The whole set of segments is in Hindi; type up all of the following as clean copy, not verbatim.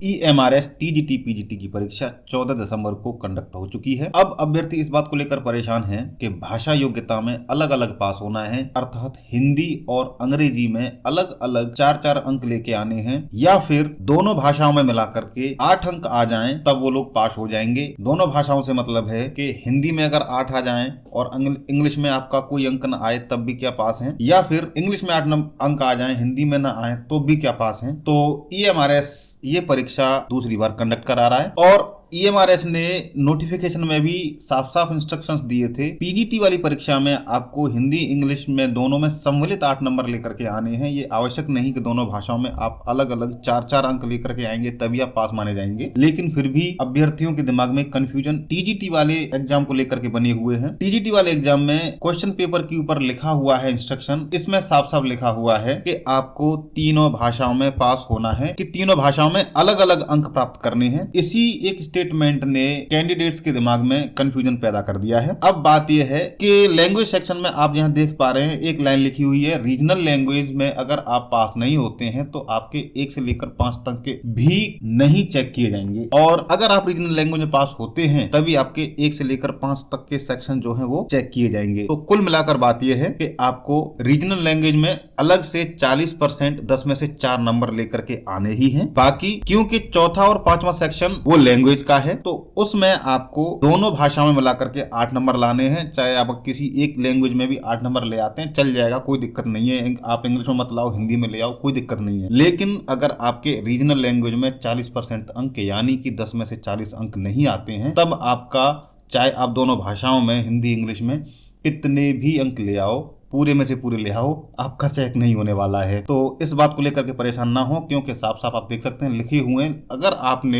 EMRS TGT PGT की परीक्षा 14 दिसंबर को कंडक्ट हो चुकी है। अब अभ्यर्थी इस बात को लेकर परेशान हैं कि भाषा योग्यता में अलग अलग पास होना है, अर्थात हिंदी और अंग्रेजी में अलग अलग 4-4 अंक लेके आने हैं, या फिर दोनों भाषाओं में मिलाकर के 8 अंक आ जाएं तब वो लोग पास हो जाएंगे। दोनों भाषाओं से मतलब है कि हिंदी में अगर 8 आ जाएं और इंग्लिश में आपका कोई अंक न आए तब भी क्या पास हैं, या फिर इंग्लिश में 8 अंक आ जाएं हिंदी में ना आए तो भी क्या पास हैं। तो EMRS ये परीक्षा दूसरी बार कंडक्ट करा रहा है और EMRS ने नोटिफिकेशन में भी साफ साफ इंस्ट्रक्शंस दिए थे। पीजीटी वाली परीक्षा में आपको हिंदी इंग्लिश में दोनों में सम्मिलित 8 नंबर लेकर के आने हैं। ये आवश्यक नहीं कि दोनों भाषाओं में आप अलग अलग 4-4 अंक लेकर के आएंगे तभी आप पास माने जाएंगे। लेकिन फिर भी अभ्यर्थियों के दिमाग में कंफ्यूजन टीजीटी वाले एग्जाम को लेकर के बने हुए हैं। टीजीटी वाले एग्जाम में क्वेश्चन पेपर के ऊपर लिखा हुआ है इंस्ट्रक्शन, इसमें साफ साफ लिखा हुआ है कि आपको तीनों भाषाओं में पास होना है, कि तीनों भाषाओं में अलग अलग अंक प्राप्त करने हैं। इसी एक स्टेटमेंट ने कैंडिडेट्स के दिमाग में कंफ्यूजन पैदा कर दिया है। अब बात यह है कि लैंग्वेज सेक्शन में आप यहां देख पा रहे हैं एक लाइन लिखी हुई है, रीजनल लैंग्वेज में अगर आप पास नहीं होते हैं तो आपके 1 से लेकर 5 तक के भी नहीं चेक किए जाएंगे, और अगर आप रीजनल लैंग्वेज में पास होते हैं तभी आपके 1 से लेकर 5 तक के सेक्शन जो है वो चेक किए जाएंगे। तो कुल मिलाकर बात यह है कि आपको रीजनल लैंग्वेज में अलग से 40% 10 में से 4 नंबर लेकर के आने ही हैं। बाकी क्योंकि चौथा और 5वां सेक्शन वो लैंग्वेज का है तो उसमें आपको दोनों भाषाओं में मिलाकर के 8 नंबर लाने हैं। चाहे आप किसी एक लैंग्वेज में भी 8 नंबर ले आते हैं चल जाएगा, कोई दिक्कत नहीं है। आप इंग्लिश में मत लाओ, हिंदी में ले आओ, कोई दिक्कत नहीं है। लेकिन अगर आपके रीजनल लैंग्वेज में 40% अंक यानी कि 10 में से 40 अंक नहीं आते हैं तब आपका, चाहे आप दोनों भाषाओं में हिंदी इंग्लिश में कितने भी अंक ले आओ, पूरे में से पूरे ले आओ, आपका चेक नहीं होने वाला है। तो इस बात को लेकर के परेशान ना हो, क्योंकि साफ साफ आप देख सकते हैं लिखे हुए हैं, अगर आपने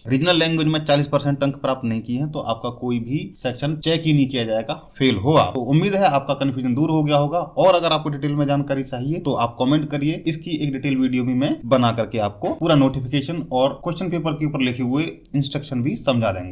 रीजनल लैंग्वेज में 40% अंक प्राप्त नहीं किए हैं तो आपका कोई भी सेक्शन चेक ही नहीं किया जाएगा, फेल हो आप। तो उम्मीद है आपका कंफ्यूजन दूर हो गया होगा, और अगर आपको डिटेल में जानकारी चाहिए तो आप कॉमेंट करिए, इसकी एक डिटेल वीडियो भी मैं बना करके आपको पूरा नोटिफिकेशन और क्वेश्चन पेपर के ऊपर लिखे हुए इंस्ट्रक्शन भी समझा देंगे।